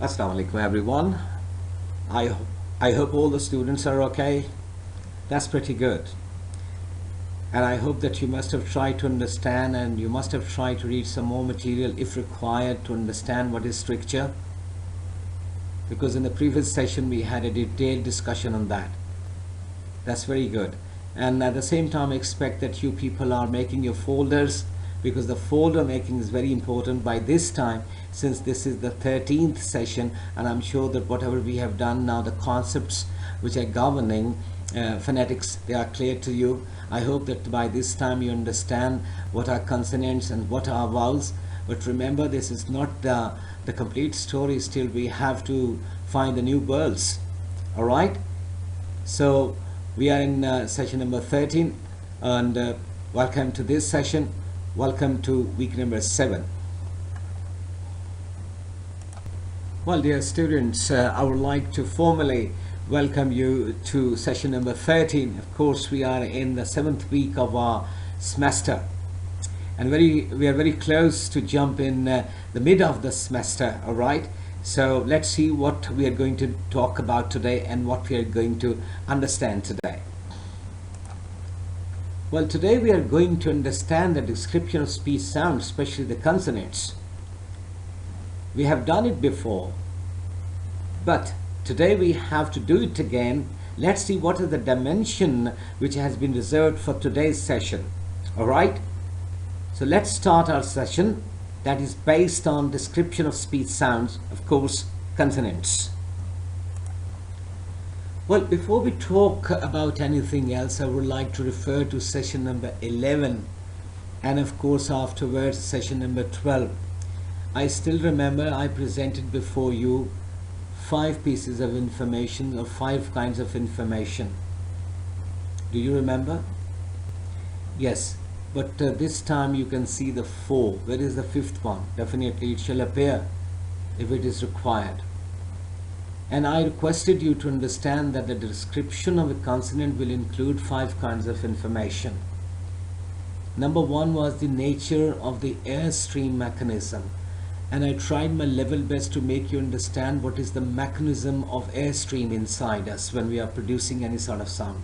Assalamu alaikum everyone. I, I hope all the students are okay. That's pretty good. And I hope that you must have tried to understand and you must have tried to read some more material if required to understand what is stricture. Because in the previous session we had a detailed discussion on that. That's very good. And at the same time, I expect that you people are making your folders, because the folder making is very important by this time, since this is the 13th session, and I'm sure that whatever we have done now, the concepts which are governing phonetics, they are clear to you. I hope that by this time you understand what are consonants and what are vowels. But remember, this is not the complete story. Still we have to find the new words. All right, so we are in session number 13, and welcome to this session. Welcome to week number 7. Well, dear students, I would like to formally welcome you to session number 13. Of course, we are in the 7th week of our semester, and we are very close to jump in the mid of the semester. All right, so let's see what we are going to talk about today and what we are going to understand today. Well, today we are going to understand the description of speech sounds, especially the consonants. We have done it before, but today we have to do it again. Let's see what is the dimension which has been reserved for today's session. All right, so let's start our session that is based on description of speech sounds, of course, consonants. Well, before we talk about anything else, I would like to refer to session number 11, and of course afterwards session number 12. I still remember I presented before you 5 pieces of information, or 5 kinds of information. Do you remember? Yes, but this time you can see the 4. Where is the 5th one? Definitely it shall appear if it is required. And I requested you to understand that the description of a consonant will include 5 kinds of information. Number 1 was the nature of the airstream mechanism. And I tried my level best to make you understand what is the mechanism of airstream inside us when we are producing any sort of sound.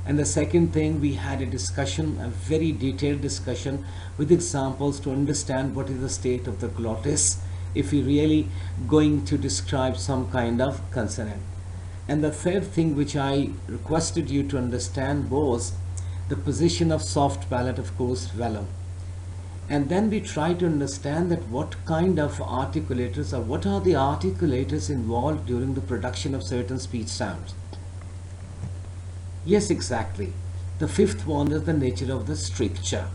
And the second thing, we had a discussion, a very detailed discussion with examples to understand what is the state of the glottis if we really going to describe some kind of consonant. And the third thing which I requested you to understand was the position of soft palate, of course, vellum. And then we try to understand that what kind of articulators, or what are the articulators involved during the production of certain speech sounds. Yes, exactly. The 5th one is the nature of the stricture.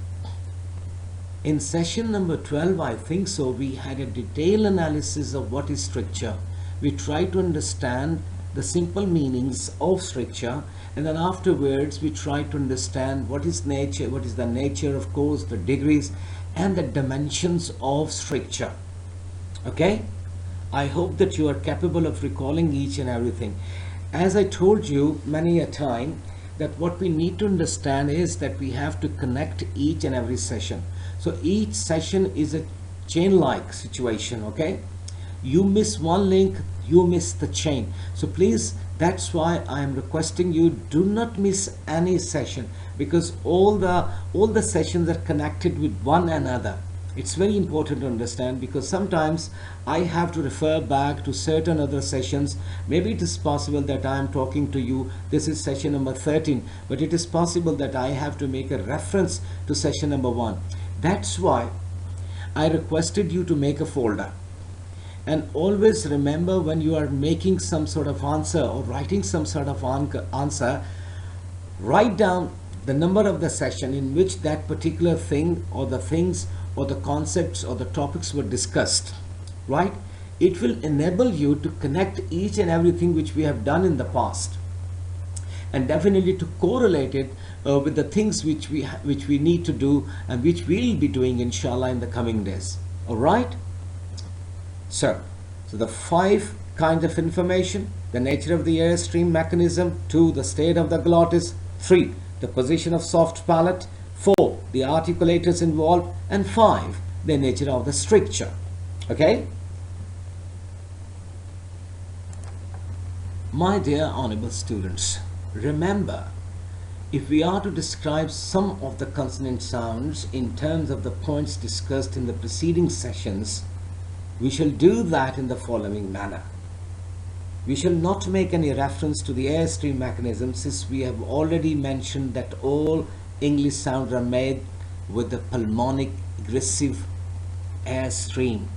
In session number 12, I think so, we had a detailed analysis of what is stricture. We tried to understand the simple meanings of stricture, and then afterwards we tried to understand what is nature, what is the nature, of course, the degrees and the dimensions of stricture. Okay? I hope that you are capable of recalling each and everything. As I told you many a time, that what we need to understand is that we have to connect each and every session. So each session is a chain-like situation, okay? You miss one link, you miss the chain. So please, that's why I am requesting you, do not miss any session, because all the sessions are connected with one another. It's very important to understand, because sometimes I have to refer back to certain other sessions. Maybe it is possible that I am talking to you, this is session number 13, but it is possible that I have to make a reference to session number 1. That's why I requested you to make a folder. And always remember, when you are making some sort of answer or writing some sort of answer, write down the number of the session in which that particular thing or the things or the concepts or the topics were discussed, right? It will enable you to connect each and everything which we have done in the past, and definitely to correlate it with the things which we need to do and which we'll be doing inshallah in the coming days. All right, so the 5 kinds of information: the nature of the airstream mechanism, 2, the state of the glottis, 3, the position of soft palate, 4, the articulators involved, and 5, the nature of the stricture. Okay, My dear honorable students, remember, if we are to describe some of the consonant sounds in terms of the points discussed in the preceding sessions, we shall do that in the following manner. We shall not make any reference to the airstream mechanism, since we have already mentioned that all English sounds are made with the pulmonic aggressive airstream.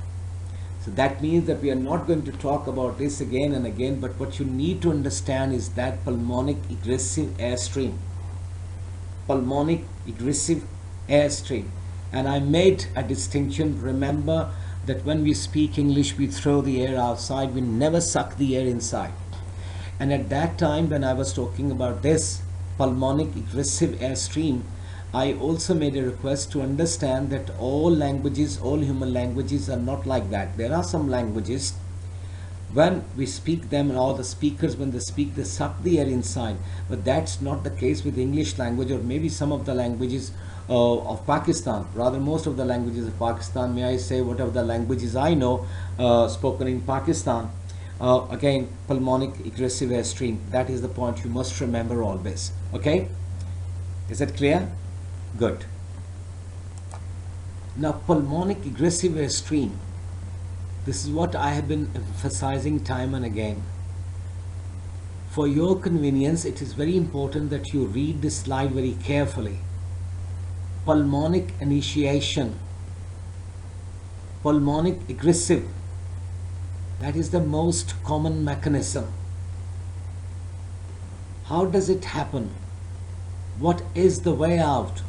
So that means that we are not going to talk about this again and again, but what you need to understand is that pulmonic aggressive airstream. Pulmonic aggressive airstream. And I made a distinction. Remember that when we speak English, we throw the air outside, we never suck the air inside. And at that time, when I was talking about this pulmonic aggressive airstream, I also made a request to understand that all languages, all human languages are not like that. There are some languages, when we speak them, and all the speakers, when they speak, they suck the air inside. But that's not the case with English language, or maybe some of the languages of Pakistan. Rather, most of the languages of Pakistan, may I say, whatever the languages I know spoken in Pakistan. Again, pulmonic aggressive airstream. That is the point you must remember always. Okay? Is that clear? Good. Now, pulmonic aggressive airstream. This is what I have been emphasizing time and again. For your convenience, it is very important that you read this slide very carefully. Pulmonic initiation. Pulmonic aggressive. That is the most common mechanism. How does it happen? What is the way out?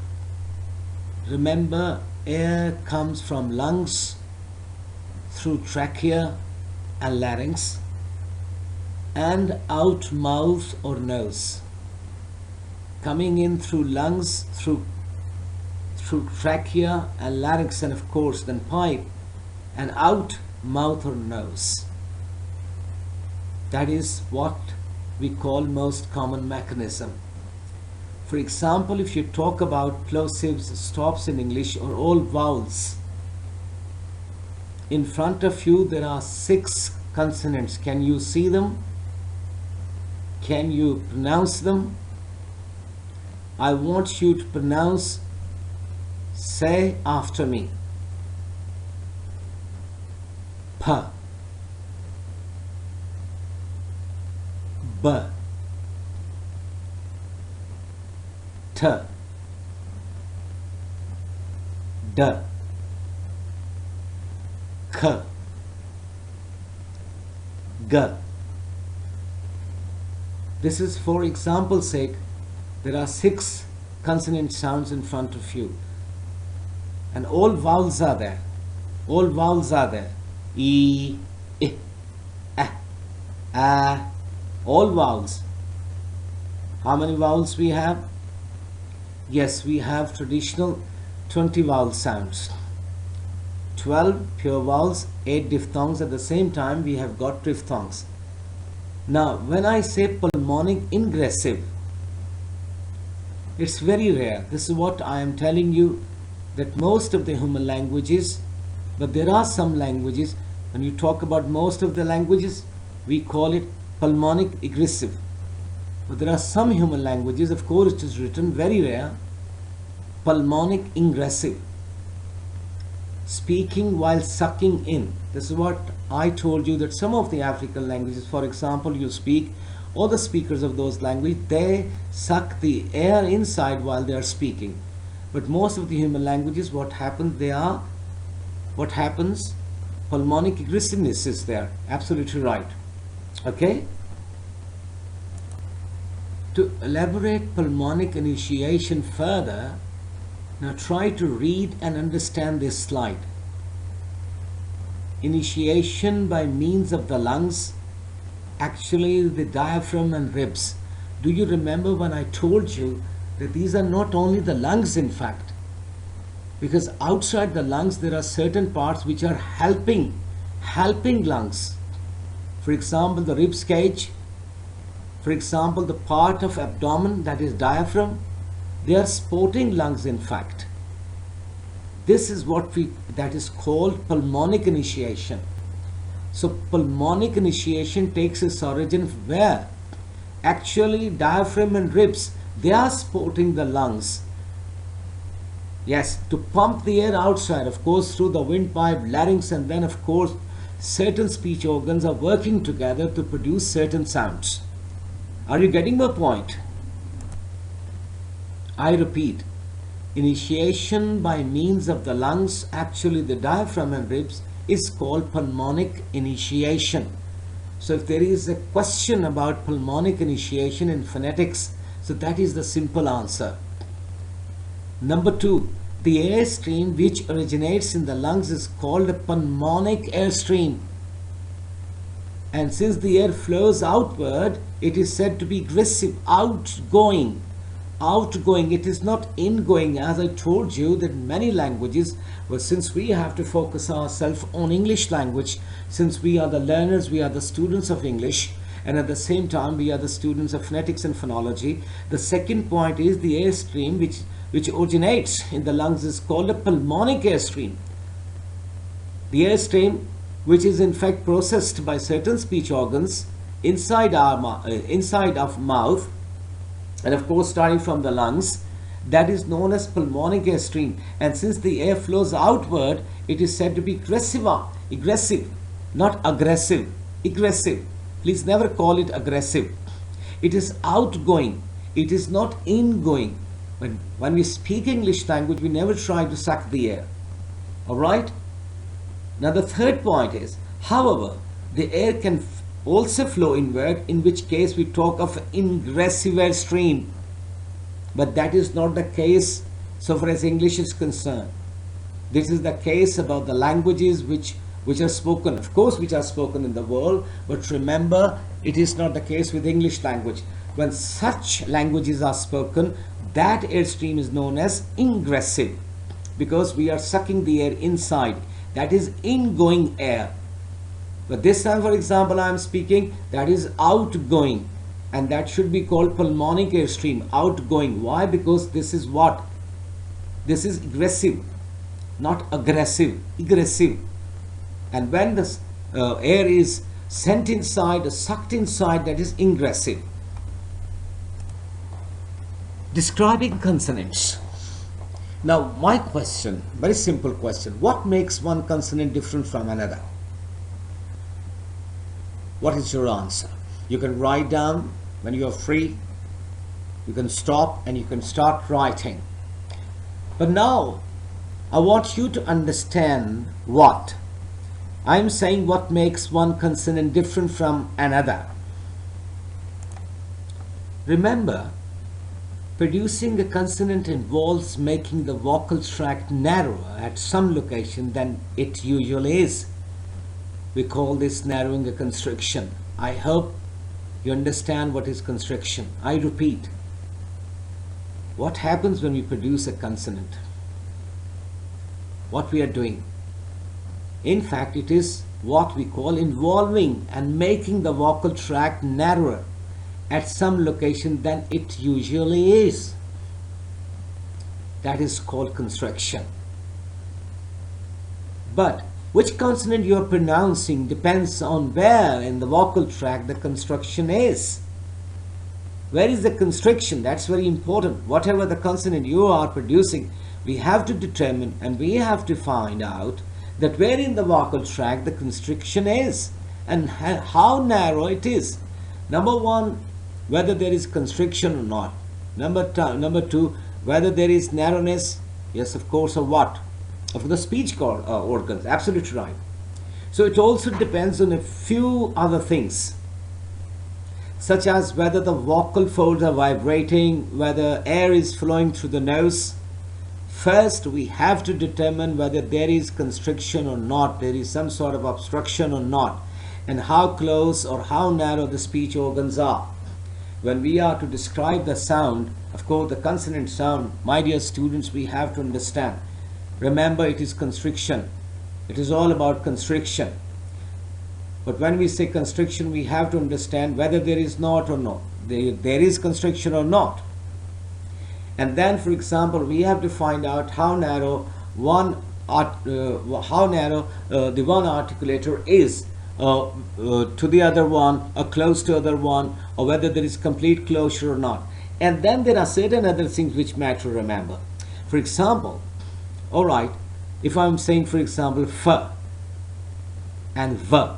Remember, air comes from lungs, through trachea and larynx, and out mouth or nose. Coming in through lungs, through trachea and larynx, and of course then pipe, and out mouth or nose. That is what we call most common mechanism. For example, if you talk about plosives, stops in English, or all vowels, in front of you there are 6 consonants. Can you see them? Can you pronounce them? I want you to pronounce, say after me. P, B, T, D, K, G. This is for example's sake. There are 6 consonant sounds in front of you, and all vowels are there. All vowels are there. E, I, A, all vowels. How many vowels we have? Yes, we have traditional 20 vowel sounds. 12 pure vowels, 8 diphthongs. At the same time, we have got triphthongs. Now, when I say pulmonic ingressive, it's very rare. This is what I am telling you, that most of the human languages, but there are some languages, when you talk about most of the languages, we call it pulmonic aggressive. But there are some human languages, of course it is written very rare, pulmonic ingressive. Speaking while sucking in. This is what I told you, that some of the African languages, for example, you speak, all the speakers of those languages, they suck the air inside while they are speaking. But most of the human languages, what happens? Pulmonic aggressiveness is there. Absolutely right. Okay? To elaborate pulmonic initiation further, now try to read and understand this slide. Initiation by means of the lungs, actually the diaphragm and ribs. Do you remember when I told you that these are not only the lungs, in fact, because outside the lungs there are certain parts which are helping lungs. For example, the ribs cage, for example, the part of abdomen, that is diaphragm, they are supporting lungs, in fact. This is what that is called pulmonic initiation. So pulmonic initiation takes its origin where? Actually, diaphragm and ribs, they are supporting the lungs. Yes, to pump the air outside, of course, through the windpipe, larynx, and then, of course, certain speech organs are working together to produce certain sounds. Are you getting my point? I repeat, initiation by means of the lungs, actually the diaphragm and ribs, is called pulmonic initiation. So if there is a question about pulmonic initiation in phonetics, so that is the simple answer. Number 2, the airstream which originates in the lungs is called a pulmonic airstream. And since the air flows outward, it is said to be aggressive, outgoing. Outgoing, it is not ingoing, as I told you that in many languages, but since we have to focus ourselves on English language, since we are the learners, we are the students of English, and at the same time we are the students of phonetics and phonology, the second point is the airstream which originates in the lungs is called a pulmonic airstream. The airstream which is in fact processed by certain speech organs inside of mouth, and of course starting from the lungs, that is known as pulmonic airstream. And since the air flows outward, it is said to be aggressive, not aggressive, aggressive. Please never call it aggressive. It is outgoing, it is not ingoing. When we speak English language, we never try to suck the air. Alright? Now the third point is, however, the air can also flow inward, in which case we talk of ingressive airstream. But that is not the case so far as English is concerned. This is the case about the languages which are spoken, of course, which are spoken in the world, but remember, it is not the case with English language. When such languages are spoken, that airstream is known as ingressive, because we are sucking the air inside. That is ingoing air. But this time, for example, I am speaking, that is outgoing, and that should be called pulmonic airstream, outgoing. Why? Because this is what? This is aggressive, not aggressive, aggressive. And when the air is sent inside, sucked inside, that is ingressive. Describing consonants. Now, my question, very simple question. What makes one consonant different from another? What is your answer? You can write down when you are free. You can stop and you can start writing. But now, I want you to understand what? I am saying what makes one consonant different from another. Remember, producing a consonant involves making the vocal tract narrower at some location than it usually is. We call this narrowing a constriction. I hope you understand what is constriction. I repeat, what happens when we produce a consonant? What we are doing? In fact, it is what we call involving and making the vocal tract narrower at some location than it usually is. That is called constriction. But which consonant you are pronouncing depends on where in the vocal tract the constriction is. Where is the constriction? That's very important. Whatever the consonant you are producing, we have to determine and we have to find out that where in the vocal tract the constriction is and how narrow it is. Number one, whether there is constriction or not. Number two, whether there is narrowness, yes, of course, of what? Of the speech organs, absolutely right. So it also depends on a few other things, such as whether the vocal folds are vibrating, whether air is flowing through the nose. First, we have to determine whether there is constriction or not, there is some sort of obstruction or not, and how close or how narrow the speech organs are. When we are to describe the sound, of course, the consonant sound, my dear students, we have to understand. Remember, it is constriction. It is all about constriction. But when we say constriction, we have to understand whether there is not or not. There is constriction or not. And then, for example, we have to find out how narrow the one articulator is to the other one or close to other one, or whether there is complete closure or not. And then there are certain other things which matter to remember. For example, all right, if I'm saying, for example, f and v,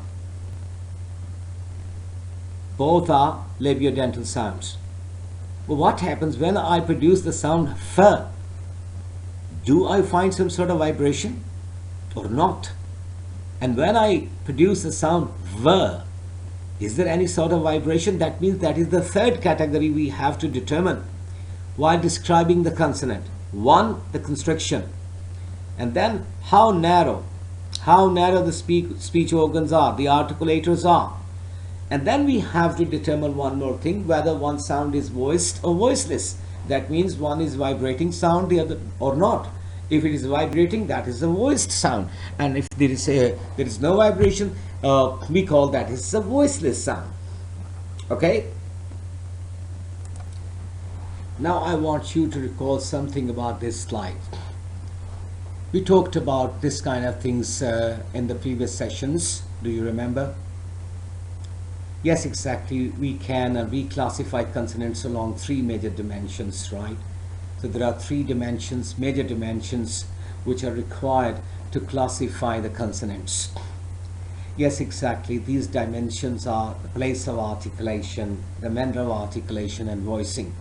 both are labiodental sounds. But what happens when I produce the sound f? Do I find some sort of vibration or not? And when I produce the sound v, is there any sort of vibration? That means that is the third category we have to determine while describing the consonant. One, the constriction, and then how narrow the speech organs are, the articulators are. And then we have to determine one more thing, whether one sound is voiced or voiceless. That means one is vibrating sound, the other or not. If it is vibrating, that is a voiced sound, and if there is no vibration, we call that is a voiceless sound. Okay. Now I want you to recall something about this slide. We talked about this kind of things in the previous sessions. Do you remember? Yes, exactly. We can reclassify consonants along three major dimensions, right? So there are three dimensions, major dimensions, which are required to classify the consonants. Yes, exactly. These dimensions are the place of articulation, the manner of articulation, and voicing.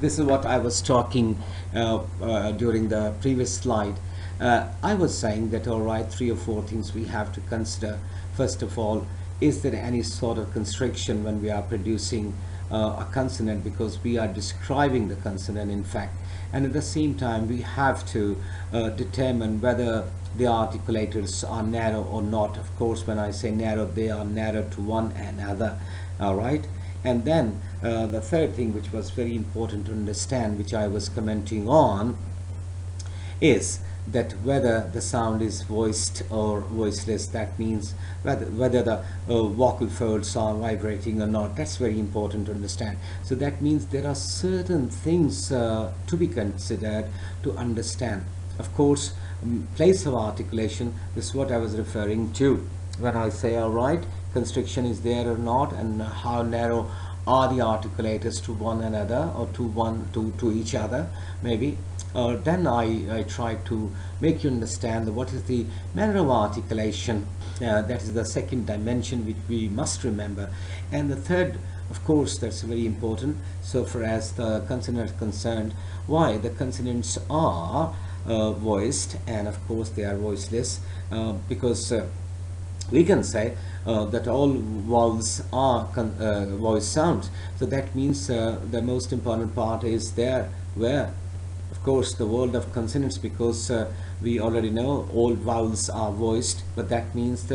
This is what I was talking during the previous slide. I was saying that, all right, 3 or 4 things we have to consider. First of all, is there any sort of constriction when we are producing a consonant, because we are describing the consonant, in fact. And at the same time, we have to determine whether the articulators are narrow or not. Of course, when I say narrow, they are narrow to one another. All right. And then the third thing, which was very important to understand, which I was commenting on, is that whether the sound is voiced or voiceless. That means whether the vocal folds are vibrating or not. That's very important to understand. So that means there are certain things to be considered to understand. Of course, place of articulation is what I was referring to when I say, all right, constriction is there or not, and how narrow are the articulators to one another, or to each other, maybe. Then I try to make you understand what is the manner of articulation. That is the second dimension which we must remember. And the third, of course, that's very important. So far as the consonant is concerned, why the consonants are voiced, and of course they are voiceless, because we can say that all vowels are voice sounds. So that means the most important part is there, where of course the world of consonants, because we already know all vowels are voiced, but that means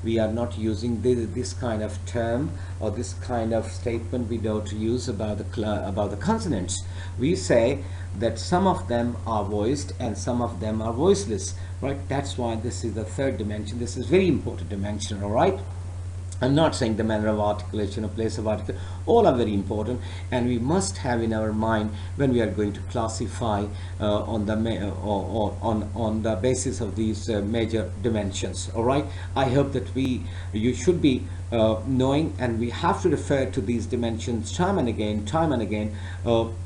we are not using this kind of term or this kind of statement we don't use about the consonants. We say that some of them are voiced and some of them are voiceless, right? That's why this is the third dimension. This is very important dimension, all right? I'm not saying the manner of articulation or place of articulation, all are very important, and we must have in our mind when we are going to classify on the basis of these major dimensions. All right, I hope that you should be knowing, and we have to refer to these dimensions time and again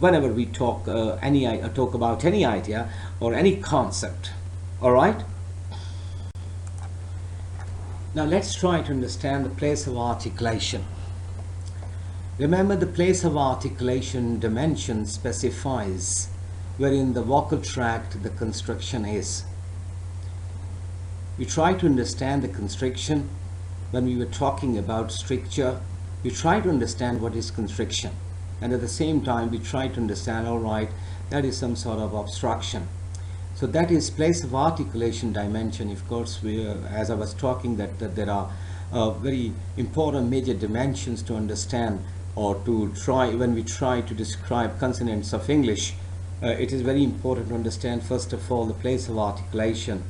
whenever we talk about any idea or any concept. All right. Now let's try to understand the place of articulation. Remember, the place of articulation dimension specifies wherein the vocal tract the constriction is. We try to understand the constriction. When we were talking about stricture, we try to understand what is constriction, and at the same time we try to understand, all right, that is some sort of obstruction. So that is place of articulation dimension. Of course, as I was talking, that there are very important major dimensions to understand, or to try when we try to describe consonants of English. It is very important to understand, first of all, the place of articulation,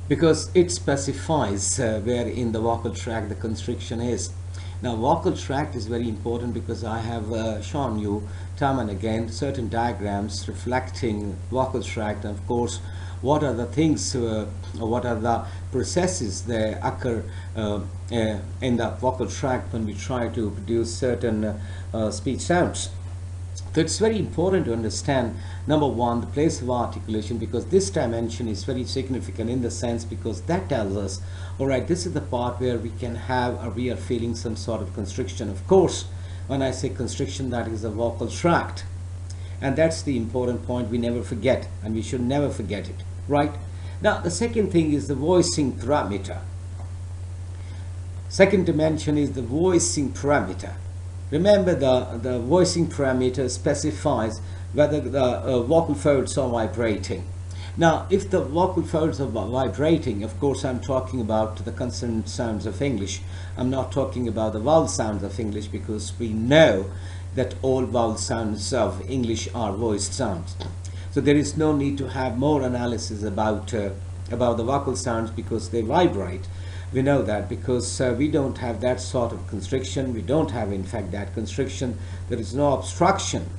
because it specifies where in the vocal tract the constriction is. Now, vocal tract is very important because I have shown you time and again certain diagrams reflecting vocal tract, and of course what are the things, what are the processes that occur in the vocal tract when we try to produce certain speech sounds. So it's very important to understand, number one, the place of articulation, because this dimension is very significant in the sense because that tells us, all right, this is the part where we can have we are feeling some sort of constriction. Of course, when I say constriction, that is the vocal tract. And that's the important point we never forget, and we should never forget it, right? Now, the second thing is the voicing parameter. Second dimension is the voicing parameter. Remember, the voicing parameter specifies whether the vocal folds are vibrating. Now, if the vocal folds are vibrating, of course, I'm talking about the consonant sounds of English. I'm not talking about the vowel sounds of English, because we know that all vowel sounds of English are voiced sounds. So there is no need to have more analysis about the vocal sounds because they vibrate. We know that because we don't have that sort of constriction. We don't have, in fact, that constriction. There is no obstruction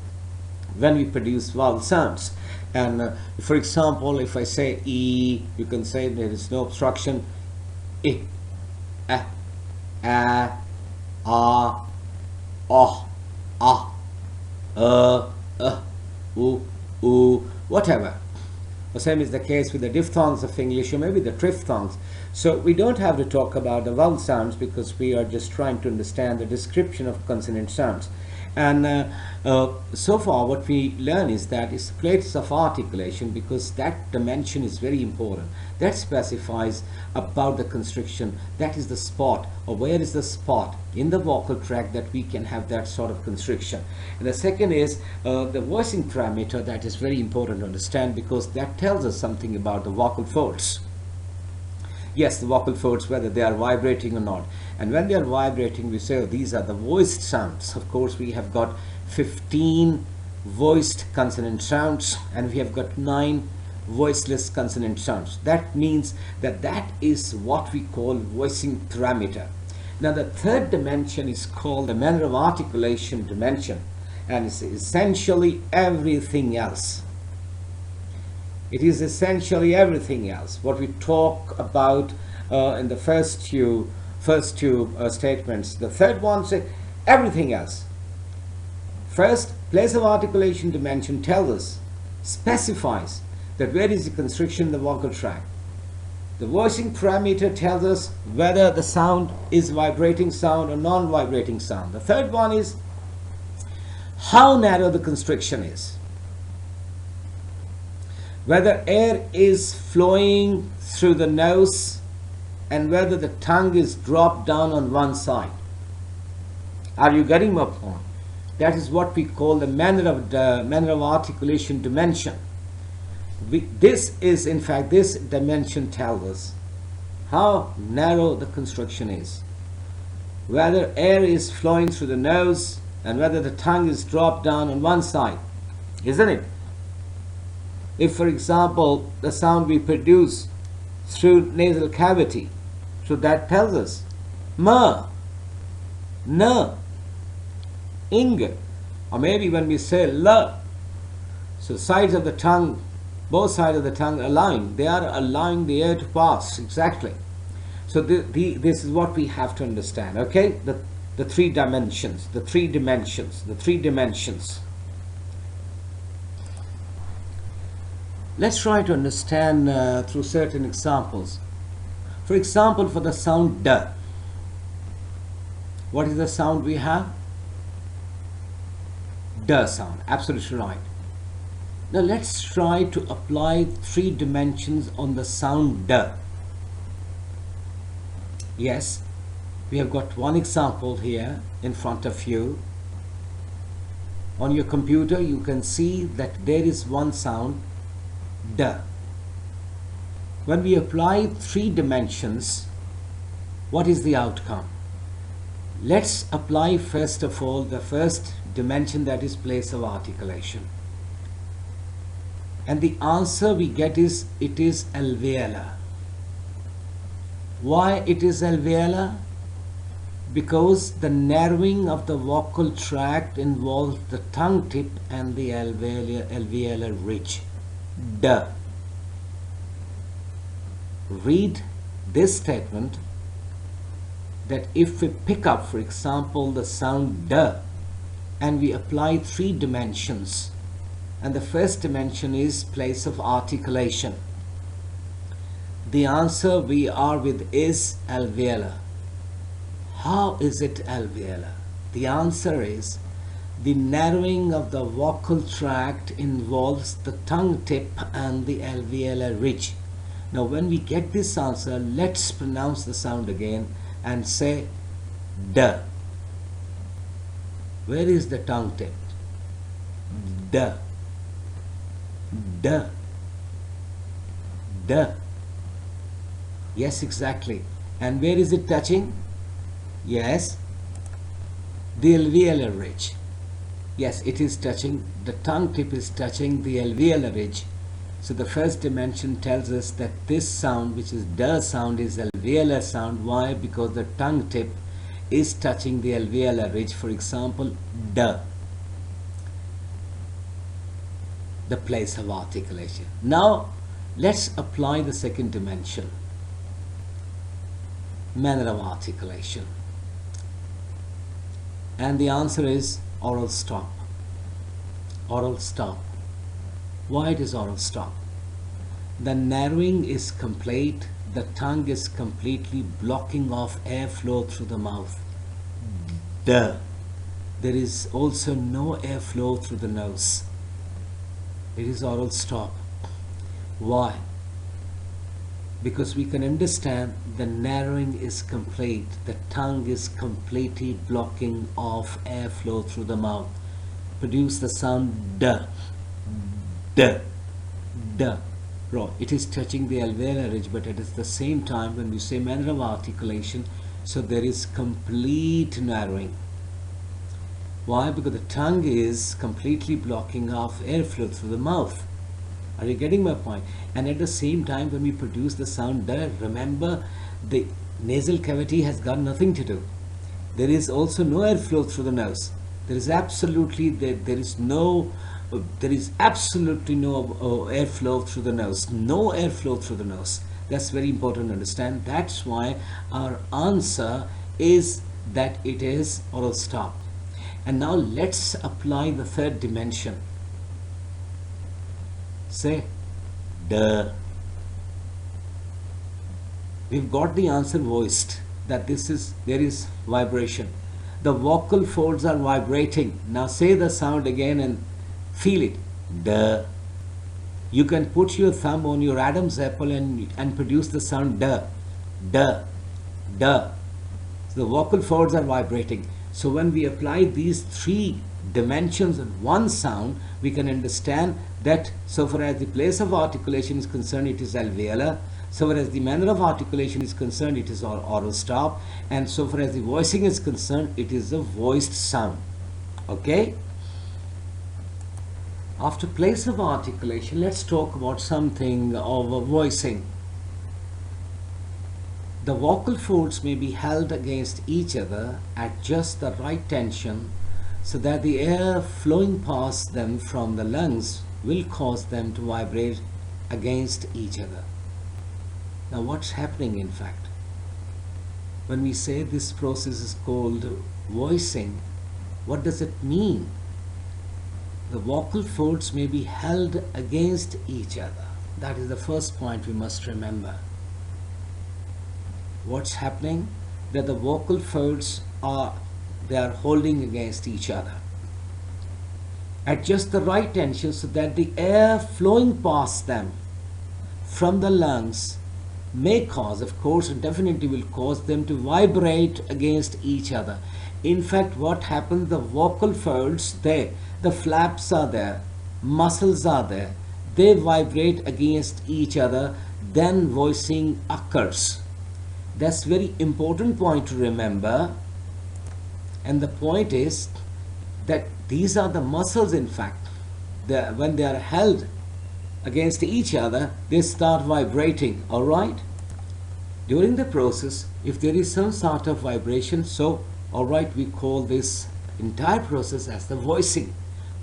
when we produce vowel sounds. And for example, if I say E, you can say there is no obstruction. I, a, oh, whatever. The same is the case with the diphthongs of English, or maybe the triphthongs. So we don't have to talk about the vowel sounds because we are just trying to understand the description of consonant sounds. And so far what we learn is that it's places of articulation, because that dimension is very important. That specifies about the constriction. That is the spot, or where is the spot in the vocal tract that we can have that sort of constriction. And the second is the voicing parameter. That is very important to understand because that tells us something about the vocal folds. Yes, the vocal folds, whether they are vibrating or not. And when they are vibrating, we say, oh, these are the voiced sounds. Of course, we have got 15 voiced consonant sounds, and we have got 9 voiceless consonant sounds. That means that that is what we call voicing parameter. Now, the third dimension is called the manner of articulation dimension, and it's essentially everything else. It is essentially everything else. What we talk about in the first two statements. The third one says everything else. First, place of articulation dimension tells us, specifies that where is the constriction in the vocal tract. The voicing parameter tells us whether the sound is vibrating sound or non-vibrating sound. The third one is how narrow the constriction is. Whether air is flowing through the nose and whether the tongue is dropped down on one side. Are you getting my point? That is what we call the manner of articulation dimension. This is, in fact, this dimension tells us how narrow the constriction is. Whether air is flowing through the nose and whether the tongue is dropped down on one side. Isn't it? If, for example, the sound we produce through nasal cavity, so that tells us ma, na, ing, or maybe when we say la, so sides of the tongue, both sides of the tongue align. They are allowing the air to pass exactly. So this is what we have to understand. Okay, the three dimensions, the three dimensions, the three dimensions. Let's try to understand through certain examples. For example, for the sound D, what is the sound we have? D sound, absolutely right. Now let's try to apply three dimensions on the sound D. Yes, we have got one example here in front of you. On your computer, you can see that there is one sound, D. When we apply three dimensions, what is the outcome? Let's apply first of all the first dimension, that is place of articulation. And the answer we get is it is alveolar. Why it is alveolar? Because the narrowing of the vocal tract involves the tongue tip and the alveolar ridge. D. read this statement that if we pick up, for example, the sound D and we apply 3 dimensions, and the first dimension is place of articulation, the answer we are with is alveolar. How is it alveolar? The answer is the narrowing of the vocal tract involves the tongue tip and the alveolar ridge. Now when we get this answer, let's pronounce the sound again and say D. Where is the tongue tip? D. D. D. Yes, exactly. And where is it touching? Yes, the alveolar ridge. Yes, it is touching, the tongue tip is touching the alveolar ridge. So the first dimension tells us that this sound, which is D sound, is alveolar sound. Why? Because the tongue tip is touching the alveolar ridge. For example, D, the place of articulation. Now let's apply the second dimension, manner of articulation. And the answer is oral stop. Oral stop. Why it is oral stop? The narrowing is complete. The tongue is completely blocking off airflow through the mouth. There is also no airflow through the nose. It is oral stop. Why? Because we can understand the narrowing is complete. The tongue is completely blocking off airflow through the mouth. Produce the sound D. D. D. Right. It is touching the alveolar ridge, but at the same time, when we say manner of articulation, so there is complete narrowing. Why? Because the tongue is completely blocking off airflow through the mouth. Are you getting my point? And at the same time, when we produce the sound D, remember the nasal cavity has got nothing to do. There is also no airflow through the nose. There is absolutely absolutely no airflow through the nose. No airflow through the nose. That's very important to understand. That's why our answer is that it is oral stop. And now let's apply the third dimension. Say D. We've got the answer voiced, that there is vibration. The vocal folds are vibrating. Now say the sound again and feel it. D. You can put your thumb on your Adam's apple and produce the sound D. D. D. So the vocal folds are vibrating. So when we apply these 3 dimensions in one sound, we can understand that so far as the place of articulation is concerned, it is alveolar. So far as the manner of articulation is concerned, it is oral stop. And so far as the voicing is concerned, it is a voiced sound. Okay? After place of articulation, let's talk about something of voicing. The vocal folds may be held against each other at just the right tension so that the air flowing past them from the lungs will cause them to vibrate against each other. Now what's happening in fact? When we say this process is called voicing, what does it mean? The vocal folds may be held against each other. That is the first point we must remember. What's happening? That the vocal folds are holding against each other at just the right tension so that the air flowing past them from the lungs may cause, of course, and definitely will cause them to vibrate against each other. In fact, what happens, the vocal folds, the flaps are there, muscles are there, they vibrate against each other, then voicing occurs. That's very important point to remember. And the point is that these are the muscles, in fact. When they are held against each other, they start vibrating, all right? During the process, if there is some sort of vibration, so, all right, we call this entire process as the voicing.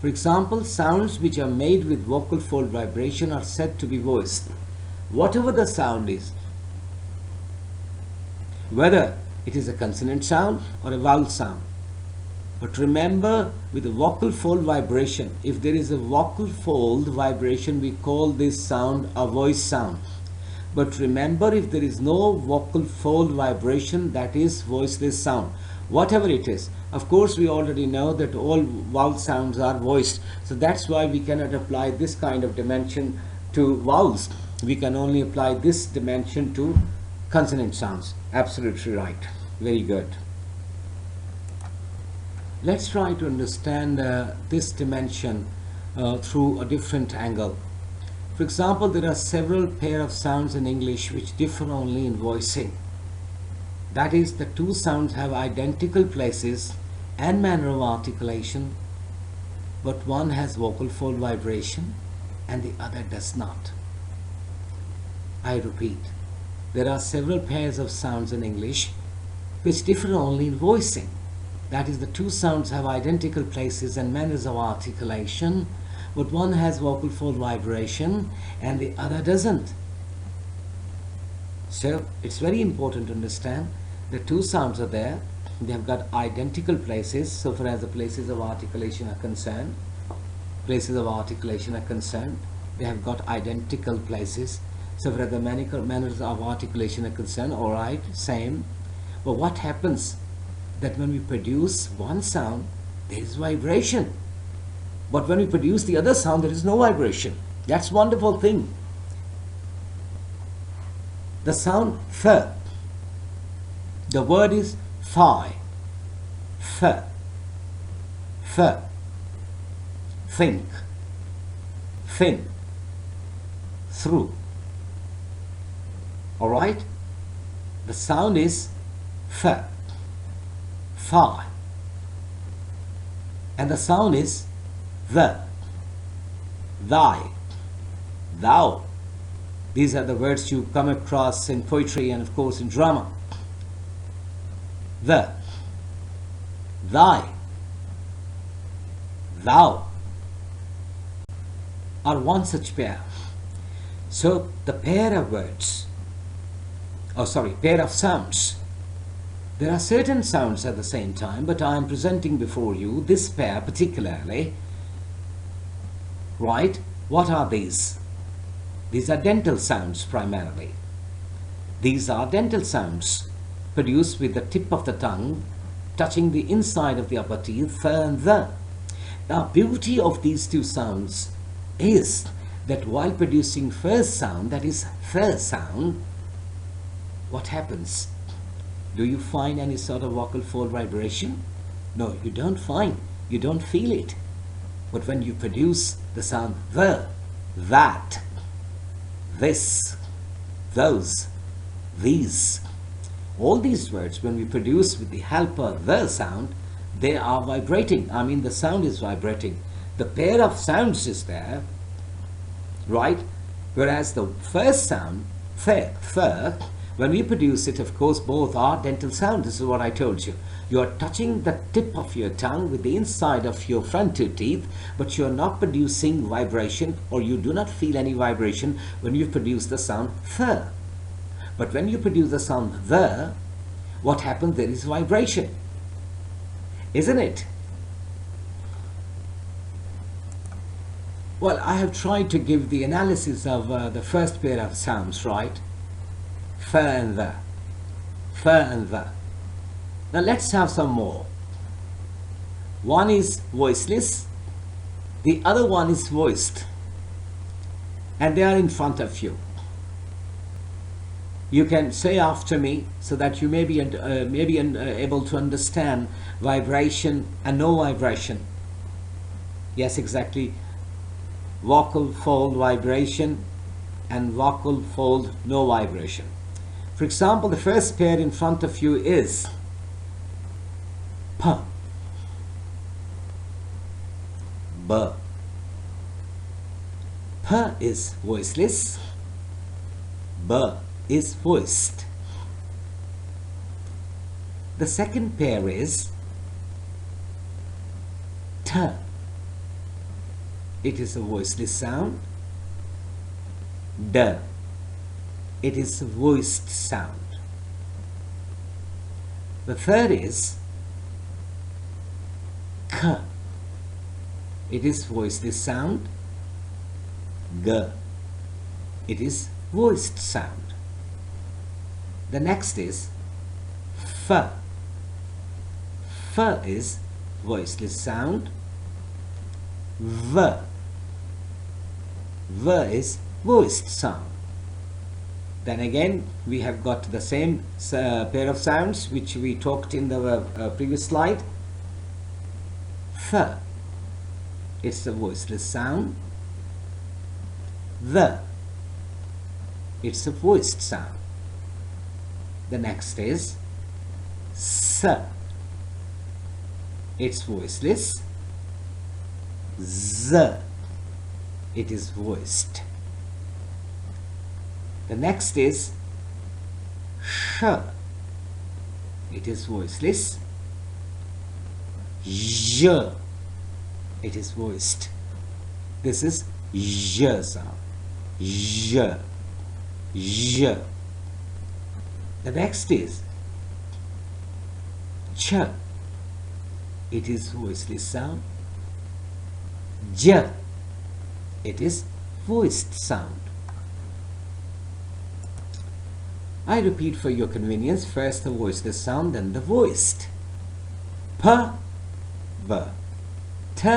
For example, sounds which are made with vocal fold vibration are said to be voiced. Whatever the sound is, whether it is a consonant sound or a vowel sound. But remember, with the vocal fold vibration, if there is a vocal fold vibration, we call this sound a voice sound. But remember, if there is no vocal fold vibration, that is voiceless sound. Whatever it is. Of course, we already know that all vowel sounds are voiced. So that's why we cannot apply this kind of dimension to vowels. We can only apply this dimension to consonant sounds. Absolutely right. Very good. Let's try to understand this dimension through a different angle. For example, there are several pair of sounds in English which differ only in voicing. That is, the two sounds have identical places and manner of articulation, but one has vocal fold vibration and the other does not. I repeat, there are several pairs of sounds in English which differ only in voicing. That is, the two sounds have identical places and manners of articulation, but one has vocal fold vibration and the other doesn't. So it's very important to understand the two sounds are there, they have got identical places so far as the places of articulation are concerned. They have got identical places so far as the manners of articulation are concerned. Alright, same. But what happens that when we produce one sound, there is vibration. But when we produce the other sound, there is no vibration. That's a wonderful thing. The sound th. The word is thigh. Th. Th. Think. Thin. Through. Alright? The sound is th. Thigh. And the sound is the, thy, thou. These are the words you come across in poetry and of course in drama. The, thy, thou are one such pair. So the pair of words, pair of sounds, there are certain sounds at the same time, but I am presenting before you this pair particularly. Right? What are these? These are dental sounds primarily. These are dental sounds produced with the tip of the tongue touching the inside of the upper teeth, th and the. The beauty of these two sounds is that while producing first sound, that is first sound, what happens? Do you find any sort of vocal fold vibration? No, you don't find. You don't feel it. But when you produce the sound the, that, this, those, these, all these words, when we produce with the help of the sound, they are vibrating. I mean, the sound is vibrating. The pair of sounds is there, right? Whereas the first sound, th, when we produce it, of course, both are dental sound. This is what I told you. You are touching the tip of your tongue with the inside of your front two teeth, but you are not producing vibration, or you do not feel any vibration when you produce the sound th. But when you produce the sound the, what happens? There is vibration. Isn't it? Well, I have tried to give the analysis of the first pair of sounds, right? Th and the. Th and the. Now let's have some more. One is voiceless, the other one is voiced, and they are in front of you. You can say after me so that you may be able to understand vibration and no vibration. Yes, exactly. Vocal fold vibration and vocal fold no vibration. For example, the first pair in front of you is P, B. P is voiceless, B is voiced. The second pair is T. It is a voiceless sound. D. It is a voiced sound. The third is k. It is voiceless sound. G. It is voiced sound. The next is f. F is voiceless sound. V. V is voiced sound. Then again we have got the same pair of sounds which we talked in the previous slide. Th. It's a voiceless sound. The. It's a voiced sound. The next is S. It's voiceless. Z. It is voiced. The next is sh. It is voiceless. J. It is voiced. This is j sound. J. J. The next is ch. It is voiceless sound. J. It is voiced sound. I repeat for your convenience, first the voiceless sound, then the voiced. P, V, T,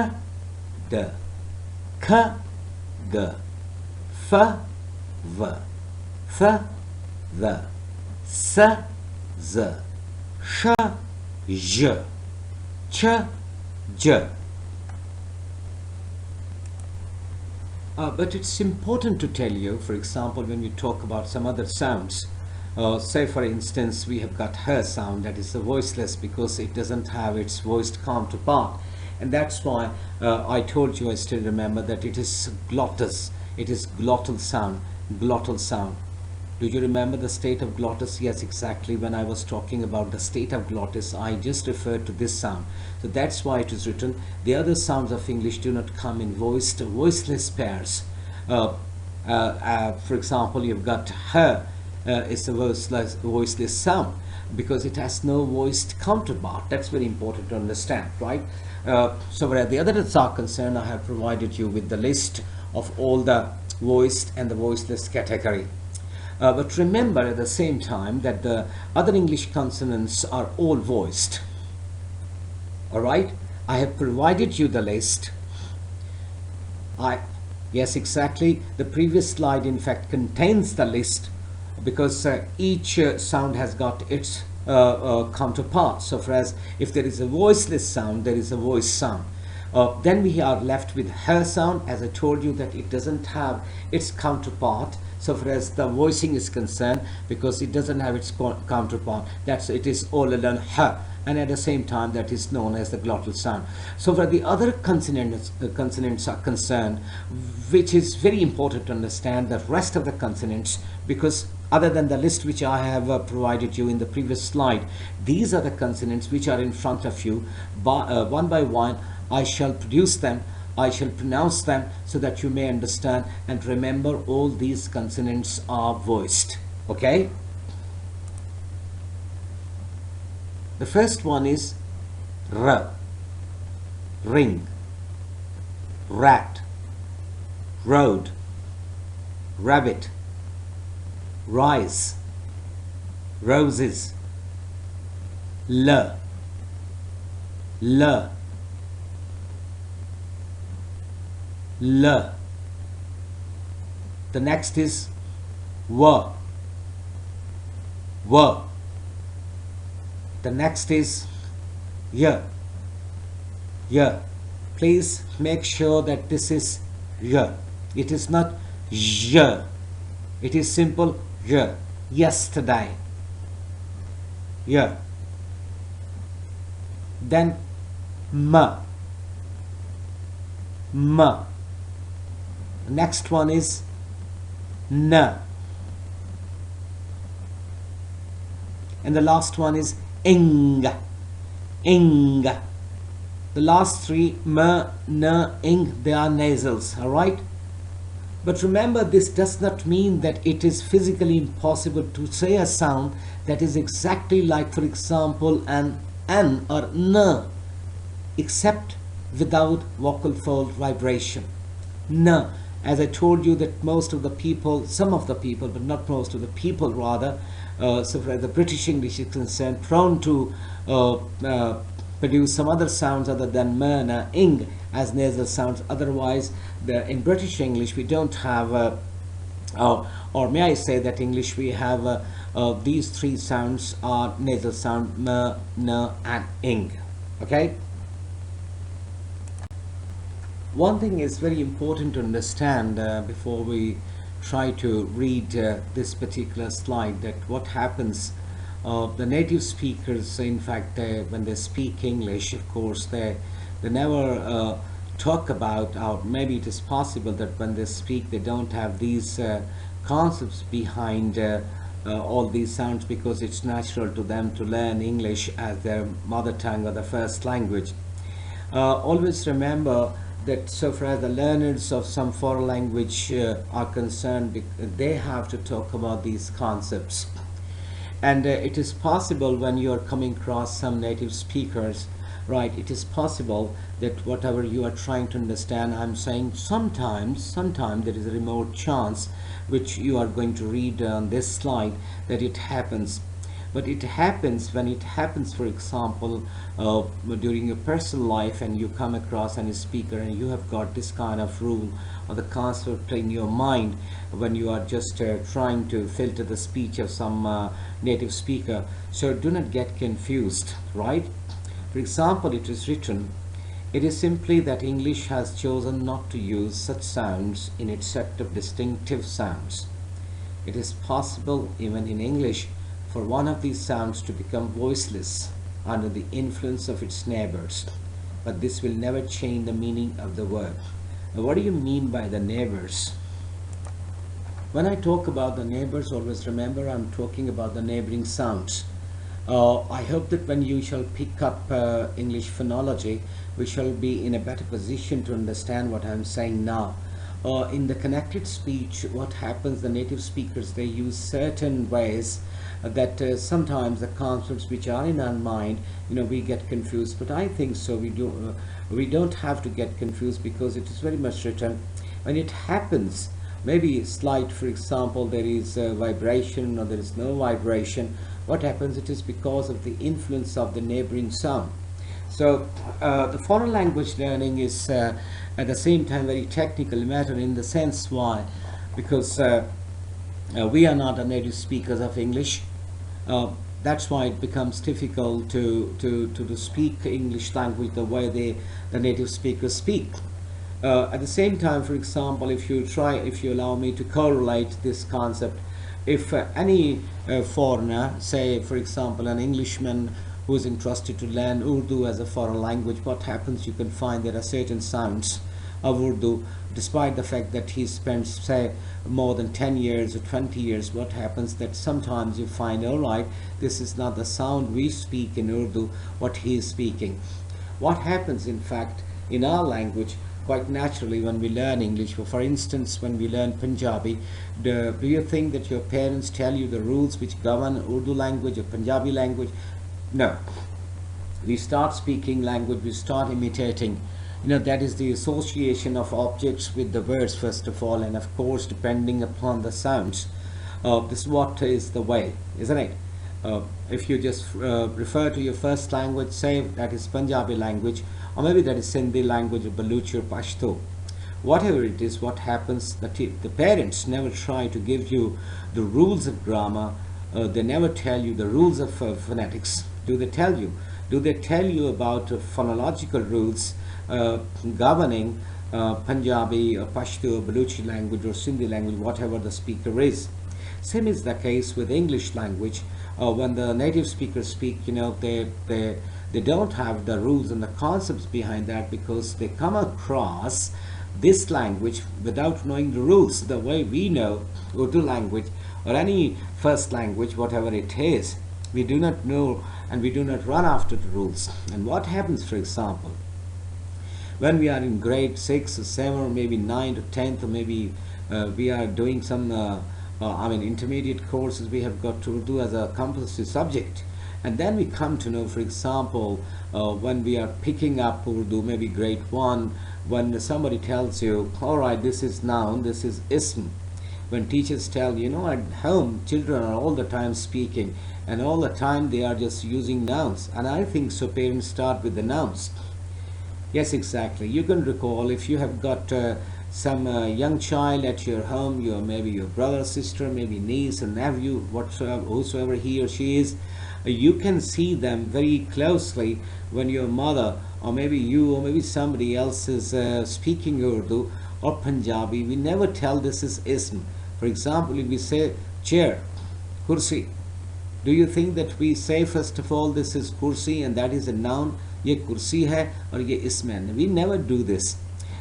D, K, G, F, V, Th, The, S, Z, Sh, J, Ch, J. But it's important to tell you, for example, when we talk about some other sounds, say for instance we have got her sound, that is the voiceless because it doesn't have its voiced counterpart, and that's why I told you, I still remember, that it is glottis. It is glottal sound. Glottal sound. Do you remember the state of glottis? Yes, exactly. When I was talking about the state of glottis, I just referred to this sound. So that's why it is written. The other sounds of English do not come in voiced, voiceless pairs. For example, you've got her. It's a voiceless sound because it has no voiced counterpart. That's very important to understand, right? So where the others are concerned, I have provided you with the list of all the voiced and the voiceless category. But remember at the same time that the other English consonants are all voiced. Alright, I have provided you the list. Yes, exactly. The previous slide in fact contains the list because each sound has got its counterpart. So for as if there is a voiceless sound, there is a voice sound. Then we are left with her sound. As I told you that it doesn't have its counterpart so far as the voicing is concerned, because it doesn't have its counterpart. It is all alone her, and at the same time that is known as the glottal sound. So for the other consonants are concerned, which is very important to understand the rest of the consonants, because other than the list which I have provided you in the previous slide, these are the consonants which are in front of you. One by one I shall produce them, I shall pronounce them so that you may understand and remember all these consonants are voiced. Okay? The first one is R, ring, rat, road, rabbit, rise, roses, L, L, L. The next is W, W. The next is Y, Y. Please make sure that this is Y. It is not Y. It is simple Y. Yesterday. Y. Then M, M. The next one is N. And the last one is ing, ing. The last three, M, N, ing, they are nasals, alright? But remember, this does not mean that it is physically impossible to say a sound that is exactly like, for example, an N or N, except without vocal fold vibration. N. As I told you that most of the people, some of the people, but not most of the people rather, so far as the British English is concerned, prone to produce some other sounds other than m, n, ing as nasal sounds. Otherwise, in British English we don't have, or may I say that English we have these three sounds are nasal sound m, n, and ing. Okay. One thing is very important to understand before we try to read this particular slide, that what happens, the native speakers, in fact, when they speak English, of course, they never talk about, or maybe it is possible that when they speak they don't have these concepts behind all these sounds, because it's natural to them to learn English as their mother tongue or the first language. Always remember that so far as the learners of some foreign language are concerned, they have to talk about these concepts. And it is possible when you are coming across some native speakers, right, it is possible that whatever you are trying to understand, I'm saying sometimes there is a remote chance, which you are going to read on this slide, that it happens. But it happens when it happens, for example, during your personal life, and you come across any speaker and you have got this kind of rule or the concept in your mind when you are just trying to filter the speech of some native speaker. So do not get confused, right? For example, it is written, it is simply that English has chosen not to use such sounds in its set of distinctive sounds. It is possible, even in English, for one of these sounds to become voiceless under the influence of its neighbors, but this will never change the meaning of the word. Now, what do you mean by the neighbors? When I talk about the neighbors, always remember I'm talking about the neighboring sounds. I hope that when you shall pick up English phonology, we shall be in a better position to understand what I'm saying now. In the connected speech, what happens, the native speakers, they use certain ways that sometimes the concepts which are in our mind, we get confused. But I think so we don't have to get confused, because it is very much written. When it happens, maybe slight, for example, there is a vibration or there is no vibration, what happens? It is because of the influence of the neighboring sound. So the foreign language learning is at the same time very technical matter, in the sense why, because we are not the native speakers of English. That's why it becomes difficult to speak English language the way the native speakers speak. At the same time, for example, if you allow me to correlate this concept, if any foreigner, say for example an Englishman who is interested to learn Urdu as a foreign language, what happens? You can find there are certain sounds of Urdu, despite the fact that he spends, say, more than 10 years or 20 years, what happens that sometimes you find, all right, this is not the sound we speak in Urdu, what he is speaking. What happens, in fact, in our language, quite naturally when we learn English, for instance, when we learn Punjabi, do you think that your parents tell you the rules which govern Urdu language or Punjabi language? No. We start speaking language, we start imitating. That is the association of objects with the words, first of all, and of course depending upon the sounds. This is what is the way, isn't it? If you just refer to your first language, say that is Punjabi language, or maybe that is Sindhi language or Baluchi or Pashto, whatever it is, what happens, the parents never try to give you the rules of grammar, they never tell you the rules of phonetics. Do they tell you? Do they tell you about phonological rules governing Punjabi or Pashto or Baluchi language or Sindhi language, whatever the speaker is? Same is the case with English language. When the native speakers speak, they don't have the rules and the concepts behind that, because they come across this language without knowing the rules, the way we know Urdu language or any first language, whatever it is. We do not know and we do not run after the rules. And what happens, for example, when we are in grade 6 or 7 or maybe 9 or 10th or maybe we are doing some intermediate courses we have got to do as a compulsory subject, and then we come to know, for example, when we are picking up Urdu, maybe grade 1, when somebody tells you, all right, this is noun, this is ism. When teachers tell, at home children are all the time speaking and all the time they are just using nouns, and I think so parents start with the nouns. Yes, exactly. You can recall, if you have got some young child at your home, maybe your brother, sister, maybe niece or nephew, whosoever he or she is, you can see them very closely when your mother or maybe you or maybe somebody else is speaking Urdu or Punjabi. We never tell this is ism. For example, if we say chair, kursi, do you think that we say first of all this is kursi and that is a noun, ye kursi hai or ye ism hai? We never do this.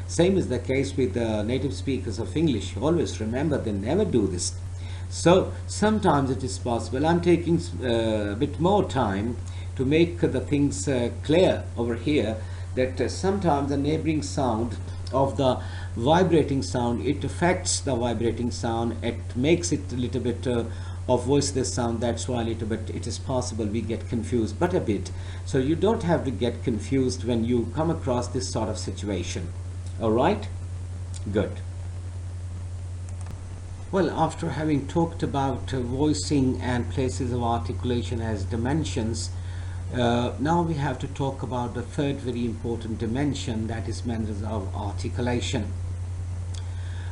Same is the case with the native speakers of English. Always remember, they never do this. So sometimes it is possible. I'm taking a bit more time to make the things clear over here, that sometimes the neighboring sound of the vibrating sound, it affects the vibrating sound, it makes it a little bit of voiceless sound. That's why a little bit it is possible we get confused, but a bit. So you don't have to get confused when you come across this sort of situation. All right, good. Well, after having talked about voicing and places of articulation as dimensions, now we have to talk about the third very important dimension, that is manners of articulation.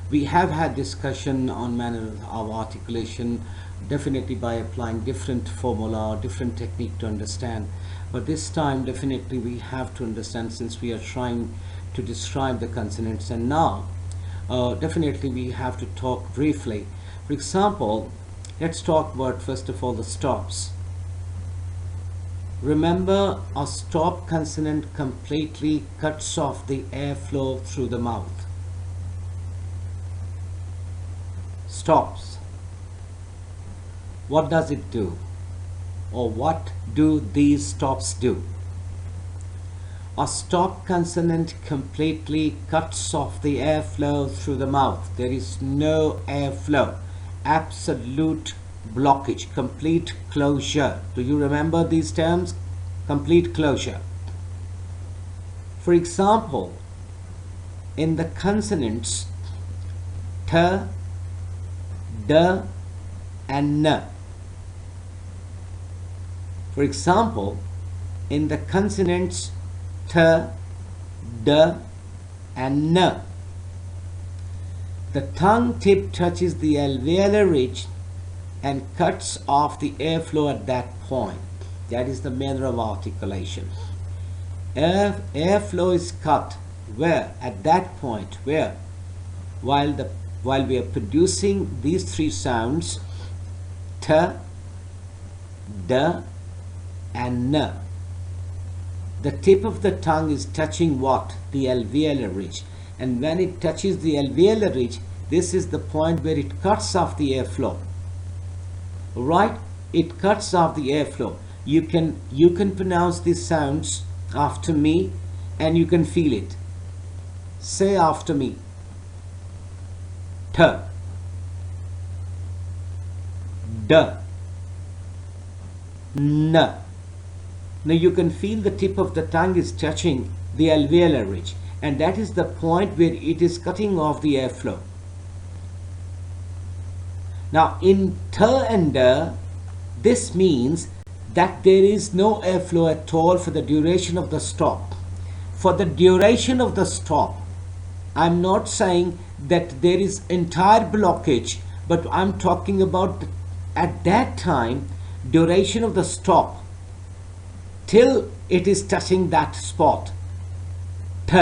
We have had discussion on manners of articulation, definitely by applying different formula, different technique to understand. But this time definitely we have to understand, since we are trying to describe the consonants, and now definitely we have to talk briefly. For example, let's talk about first of all the stops. Remember, a stop consonant completely cuts off the airflow through the mouth. Stops. What does it do? Or what do these stops do? A stop consonant completely cuts off the airflow through the mouth. There is no airflow. Absolute blockage, complete closure. Do you remember these terms? Complete closure. For example, in the consonants t, d and n. For example, in the consonants t, d and n, the tongue tip touches the alveolar ridge and cuts off the airflow at that point. That is the manner of articulation. Airflow is cut where? At that point. Where? While we are producing these three sounds, t, d and n. The tip of the tongue is touching what? The alveolar ridge. And when it touches the alveolar ridge, this is the point where it cuts off the airflow. Right? It cuts off the airflow. You can pronounce these sounds after me and you can feel it. Say after me. T, D, N. Now you can feel the tip of the tongue is touching the alveolar ridge, and that is the point where it is cutting off the airflow. Now in T and D, this means that there is no airflow at all for the duration of the stop. For the duration of the stop, I'm not saying that there is entire blockage, but I'm talking about at that time, duration of the stop, till it is touching that spot. T.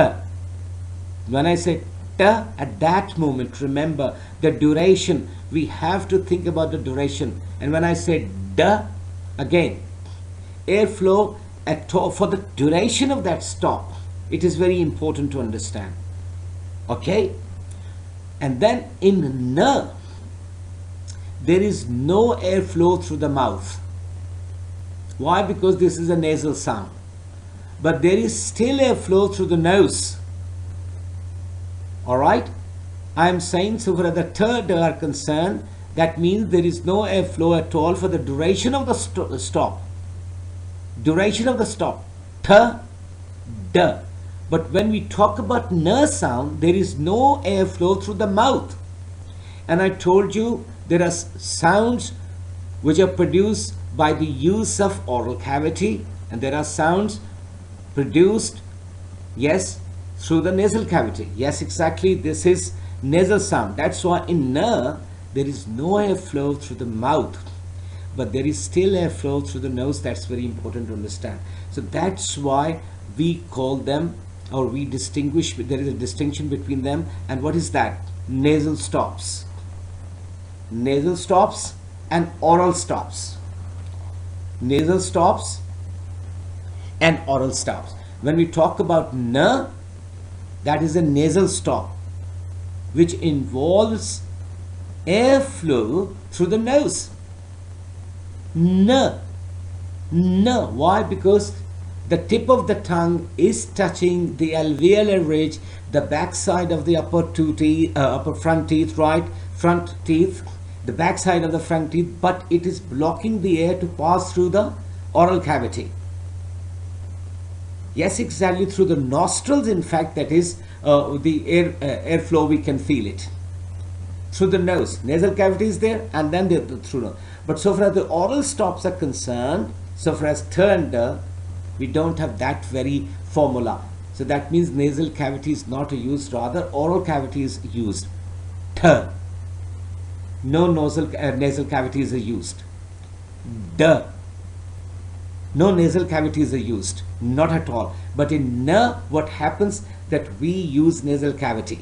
When I say T, at that moment, remember the duration. We have to think about the duration. And when I say D, again, airflow at all for the duration of that stop. It is very important to understand. Okay? And then in N, there is no airflow through the mouth. Why? Because this is a nasal sound. But there is still airflow through the nose. Alright? I am saying so far as the third are concerned, that means there is no airflow at all for the duration of the stop. Duration of the stop. Th, d. But when we talk about n sound, there is no airflow through the mouth. And I told you there are sounds which are produced by the use of oral cavity, and there are sounds produced, yes, through the nasal cavity. Yes, exactly, this is nasal sound. That's why in n there is no airflow through the mouth, but there is still airflow through the nose. That's very important to understand. So that's why we call them, or we distinguish, there is a distinction between them. And what is that? Nasal stops. Nasal stops and oral stops. Nasal stops and oral stops. When we talk about n, that is a nasal stop which involves airflow through the nose. N. N. Why? Because the tip of the tongue is touching the alveolar ridge, the back side of the upper front teeth, right? Front teeth, the back side of the front teeth, but it is blocking the air to pass through the oral cavity. Yes, exactly, through the nostrils. In fact, that is the airflow, we can feel it. Through the nose, nasal cavity is there, and then through nose. But so far as the oral stops are concerned, so far as turned, we don't have that very formula. So that means nasal cavity is not used, rather oral cavity is used. Th. No nasal cavities are used. D. No nasal cavities are used, not at all. But in n, what happens that we use nasal cavity.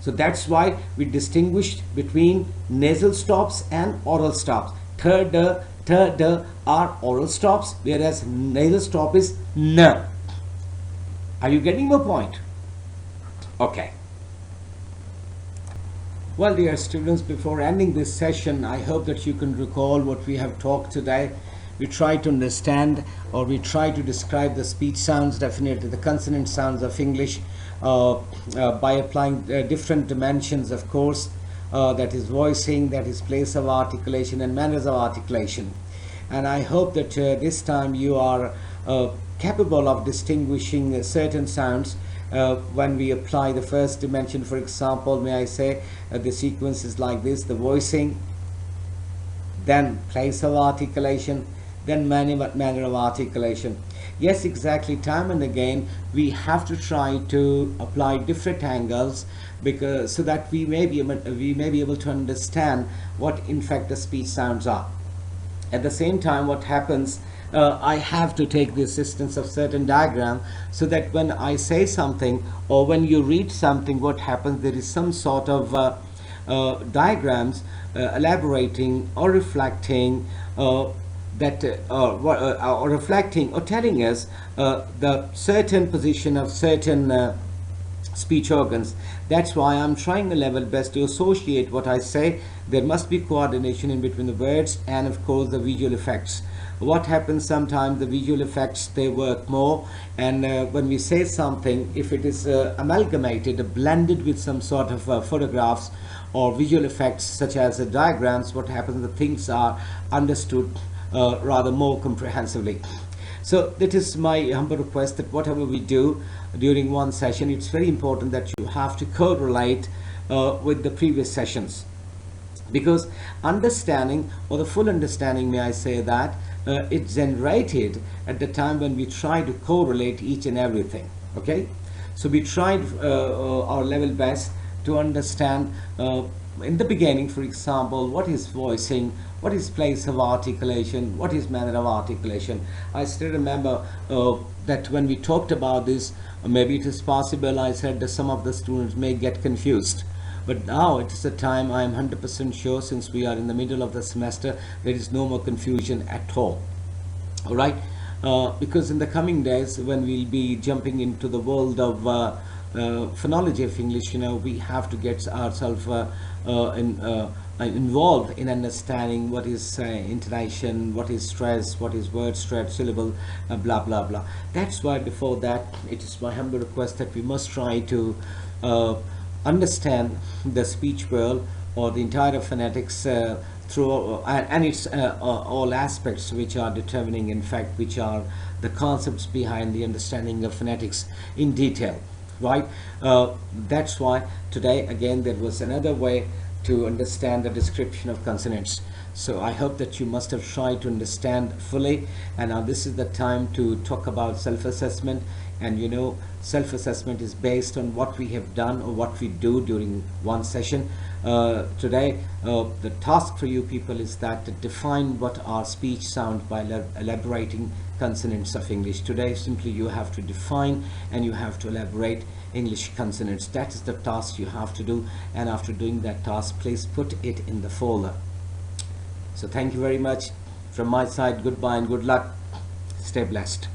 So that's why we distinguish between nasal stops and oral stops. Th, d are oral stops, whereas nasal stop is n. Are you getting my point? Okay. Well, dear students, before ending this session, I hope that you can recall what we have talked today. We try to understand, or we try to describe the speech sounds, definitely the consonant sounds of English, by applying different dimensions, of course, that is voicing, that is place of articulation and manners of articulation. And I hope that this time you are capable of distinguishing certain sounds when we apply the first dimension. For example, may I say the sequence is like this: the voicing, then place of articulation, then manner of articulation. Yes, exactly, time and again we have to try to apply different angles, because so that we may be able to understand what in fact the speech sounds are. At the same time, what happens, I have to take the assistance of certain diagram, so that when I say something or when you read something, what happens, there is some sort of diagrams elaborating or reflecting or reflecting or telling us the certain position of certain speech organs. That's why I'm trying the level best to associate what I say. There must be coordination in between the words and of course the visual effects. What happens sometimes, the visual effects, they work more, and when we say something, if it is amalgamated, blended with some sort of photographs or visual effects such as diagrams, what happens, the things are understood rather more comprehensively. So that is my humble request, that whatever we do during one session, it's very important that you have to correlate with the previous sessions, because understanding, or the full understanding, may I say that, it's generated at the time when we try to correlate each and everything. Okay, so we tried our level best to understand in the beginning, for example, what is voicing, what is place of articulation, what is manner of articulation. I still remember that when we talked about this, maybe it is possible I said that some of the students may get confused. But now it is a time, I am 100% sure, since we are in the middle of the semester, there is no more confusion at all. All right, because in the coming days, when we'll be jumping into the world of phonology of English, we have to get ourselves involved in understanding what is intonation, what is stress, what is word stress, syllable, blah blah blah. That's why before that, it is my humble request that we must try to understand the speech world or the entire phonetics through and its all aspects which are determining, in fact, which are the concepts behind the understanding of phonetics in detail, right? That's why today again there was another way to understand the description of consonants. So I hope that you must have tried to understand fully, and now this is the time to talk about self-assessment. And you know, self-assessment is based on what we have done or what we do during one session. Today the task for you people is that to define what are speech sound by elaborating consonants of English. Today simply you have to define and you have to elaborate English consonants. That is the task you have to do, and after doing that task, please put it in the folder. So thank you very much from my side. Goodbye and good luck. Stay blessed.